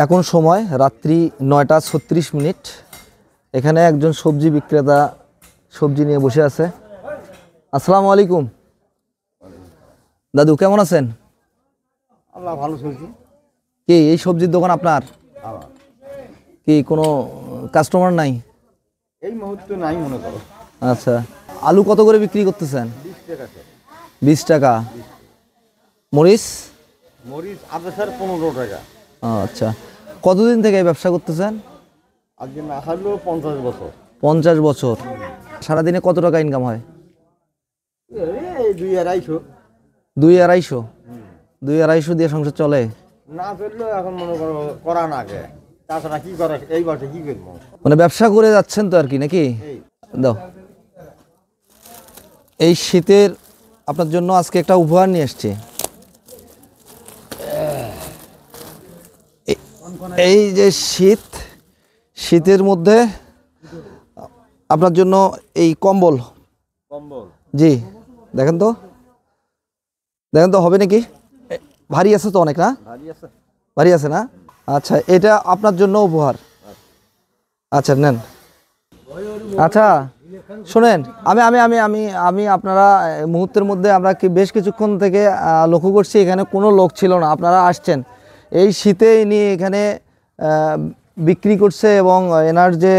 এখন সময় রাত্রি ৯টা ৩৬ মিনিট। এখানে একজন সবজি বিক্রেতা সবজি নিয়ে বসে আছে। আসসালামু আলাইকুম দাদু, কেমন আছেন? আল্লাহ ভালো চলছে। কি এই সবজির দোকান আপনার? কি কোনো কাস্টমার নাই? এই মুহূর্তে নাই মনে করো। আচ্ছা, আলু কত করে বিক্রি করতেছেন? 20 টাকা। 20 টাকা। মরিচ? মরিচ আদা স্যার 15 টাকা। আচ্ছা, কতদিন থেকে এই ব্যবসা করতেছেন? আজকে না হলেও 50 বছর। 50 বছর। সারাদিনে কত টাকা ইনকাম হয়? এই 2-250। 2-250? 2-250 দিয়ে সংসার চলে? না চললেও এখন মনে করো করা না কে, তাছাড়া কি করে এই বছর কি করবো? মানে ব্যবসা করে যাচ্ছেন তো আর কি, নাকি? দাও, এই শীতের আপনার জন্য আজকে একটা উপহার নিয়ে এসেছি। এই যে শীতের মধ্যে আপনার জন্য এই কম্বল। জি, দেখেন তো হবে নাকি? ভারী আছে তো অনেক, না? ভারী আছে না? আচ্ছা, এটা আপনার জন্য উপহার। আচ্ছা, নেন। আচ্ছা শোনেন, আমি আমি আমি আমি আমি আপনারা মুহূর্তের মধ্যে আমরা বেশ কিছুক্ষণ থেকে লক্ষ্য করছি এখানে কোনো লোক ছিল না। আপনারা আসছেন এই শীতে নিয়ে এখানে বিক্রি করছে, এবং এনার যে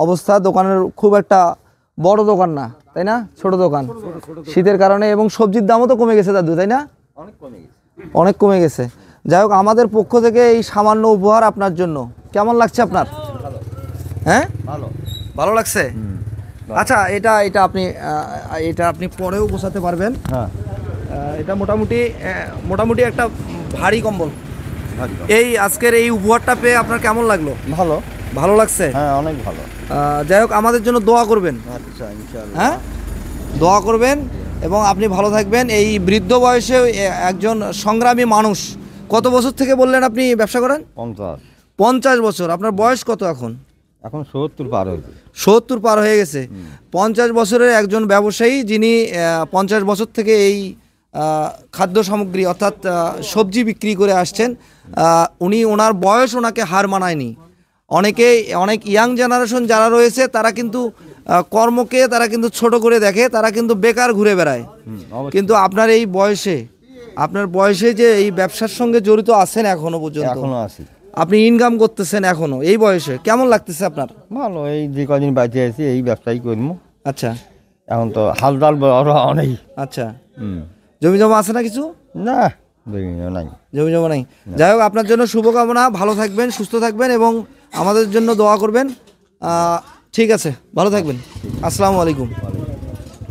অবস্থা, দোকানের খুব একটা বড় দোকান না, তাই না? ছোট দোকান, শীতের কারণে, এবং সবজির দামও তো কমে গেছে দাদু, তাই না? অনেক কমে গেছে। যাই হোক, আমাদের পক্ষ থেকে এই সামান্য উপহার আপনার জন্য। কেমন লাগছে আপনার? হ্যাঁ, ভালো লাগছে। আচ্ছা, এটা আপনি পরেও বসাতে পারবেন। হ্যাঁ, এটা মোটামুটি একটা ভারী কম্বল। এই আজকের এই উপহারটা পেয়ে আপনার কেমন লাগলো? ভালো লাগছে? হ্যাঁ, অনেক ভালো। যাই হোক, আমাদের জন্য দোয়া করবেন। আচ্ছা, ইনশাআল্লাহ। হ্যাঁ, দোয়া করবেন, এবং আপনি ভালো থাকবেন। এই বৃদ্ধ বয়সে একজন সংগ্রামী মানুষ। কত বছর থেকে বললেন আপনি ব্যবসা করেন? 50 বছর। আপনার বয়স কত এখন? 70 পার হয়েছে। 70 পার হয়ে গেছে। 50 বছরের একজন ব্যবসায়ী, যিনি 50 বছর থেকে এই খাদ্য সামগ্রী অর্থাৎ সবজি বিক্রি করে আসছেন। ওনার বয়স ওনাকে হার মানায়নি। অনেক ইয়াং জেনারেশন যারা রয়েছে, তারা কিন্তু কর্মকে তারা কিন্তু ছোট করে দেখে, তারা কিন্তু বেকার ঘুরে বেড়ায়। কিন্তু আপনার বয়সে যে এই ব্যবসার সঙ্গে জড়িত আছেন এখনো পর্যন্ত, আপনি ইনকাম করতেছেন এখনো এই বয়সে, কেমন লাগতেছে আপনার? ভালো। এই যে কদিন বাইতে আছি এই ব্যবসাই করবো। আচ্ছা, এখন তো হালদাল অনেক। আচ্ছা, জমি জমা আছে না কিছু? না, জমি জমা নাই। যাই হোক, আপনার জন্য শুভকামনা। ভালো থাকবেন, সুস্থ থাকবেন, এবং আমাদের জন্য দোয়া করবেন। ঠিক আছে, ভালো থাকবেন। আসসালামু আলাইকুম।